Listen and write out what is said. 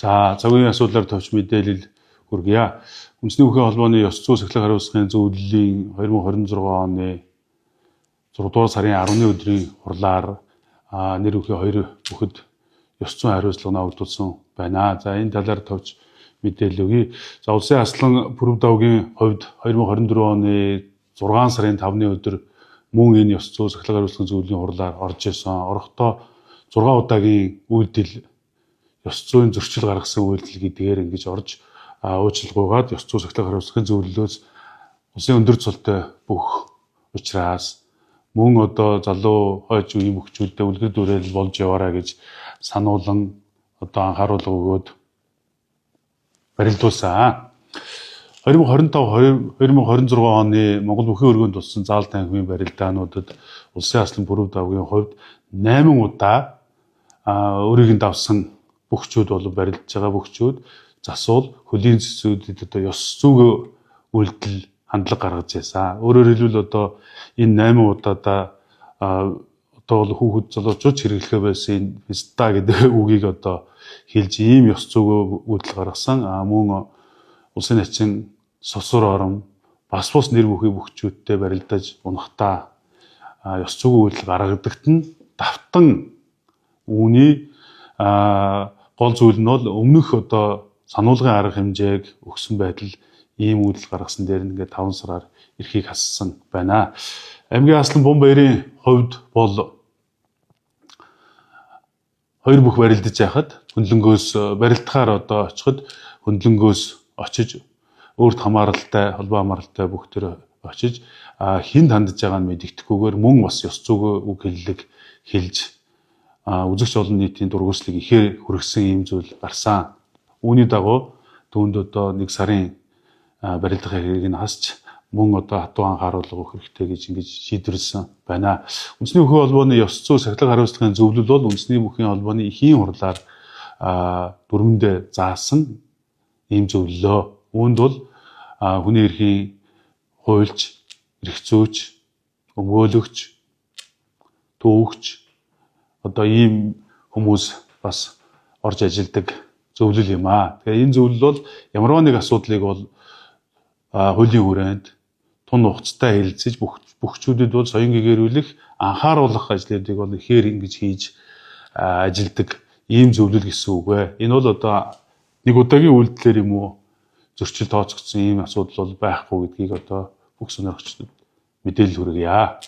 За, цагийн асуудлаар товч мэдээлэл хүргье. Үндэсний бүхэн холбооны ёс зүйн сахилга хариуцлагын зөвлөлийн 2026 оны 6 дугаар сарын 10-ны өдрийн хурлаар нэр бүхийн хоёр бүхэд ёс зүйн хариуцлагаа өгдүүлсэн байна. За, энэ талаар товч мэдээлэл өгье. За, Улсын аслан Пүрэв давгийн хувьд 2024 оны 6 сарын 5-ны өдөр мөн энэ ёс зүйн сахилга хариуцлагын зөвлөлийн хурлаар орж исэн. Орохдоо 6 удаагийн үйлдэл ёс зүйн зөрчил гаргасан үйлдэл гэдгээр ингэж орж уучлалгүйгээд ёс зүйн сахилга хариуцлагын зөвлөлөөс улсын өндөр цолтой бүх учраас мөн одоо залуу хойч үеийн бүхчүүддээ үлгэр дуурайл болж яваарай гэж сануулan одоо анхааруулга өгөөд барилдуулсан. 2025-2026 оны Монгол бүхэн өргөнд тулсан заал танхимын барилдаануудад Улсын аслан Пүрэв давгийн хувьд 8 удаа өөрийг нь давсан бүхчүүд болон барилдаж байгаа бүхчүүд засвал хөлийн цэцүүдэд одоо ёс зүйн үйлдэл хандлага гаргаж байсан. Өөрөөр хэлбэл одоо энэ 8 удаадаа одоо бол хүүхэд залуучууд хэрэглэхээ байсан энэ фиста гэдэг үгийг одоо хэлж ийм ёс зүйн үйлдэл гаргасан. Мөн улсын хачин сосор орон бас бус нэр бүхий бүхчүүдтэй барилдаж унахтаа ёс зүйн үйлдэл гаргадагт нь давтан үүний гол зүйл нь бол өмнөх одоо сануулгын арга хэмжээг өгсөн байтал ийм үйлдэл гаргасан дээр ингээд 5 сараар эрхийг хассан байна. Аймгийн аслан Бомбаярын хувьд бол хоёр бүх барилдаж яхад хөндлөнгөөс барилдахаар одоо очиход хөндлөнгөөс очиж өөрт хамааралтай холбоо хамааралтай бүх төр очиж хинд хандж байгаа нь мэдэгдэхгүйгээр мөн бас ёс зүйн үг хэллэг хэлж үзэгч олон нийтийн дургуйслыг ихээр хүргэсэн ийм зүйл гарсан. Үүний дагуу түүнд одоо 1 сарын барилдах хэргийг нь хасч мөн одоо хатуу анхааруулга өгөх хэрэгтэй гэж ингэж шийдвэрлсэн байна. Үндэсний бүхэн холбооны ёс зүйн сахилга хариуцлагын зөвлөл бол үндэсний бүхэн холбооны эхийн хурлаар дүрмэндээ заасан ийм зөвлөлөө. Үүнд бол хүний эрхийн хуульч, эрх зүйч, өмгөөлөгч, төвөгч одоо ийм хүмүүс бас орж ажилладаг зөвлөл юм аа. Тэгээ энэ зөвлөл бол ямар нэг асуудлыг бол хуулийн хүрээнд тун хугацтай хэлэлцэж бүхчүүдэд бол соён гэгэрүүлэх анхааруулах ажлуудыг бол ихээр ингэж хийж ажилладаг ийм зөвлөл гэсэн үг вэ. Энэ бол одоо нэг удаагийн үйлдэлээр юм уу зөрчил тооцогдсон ийм асуудал бол байхгүй гэдгийг одоо бүх сонирхогчдод мэдээлэл хүргье.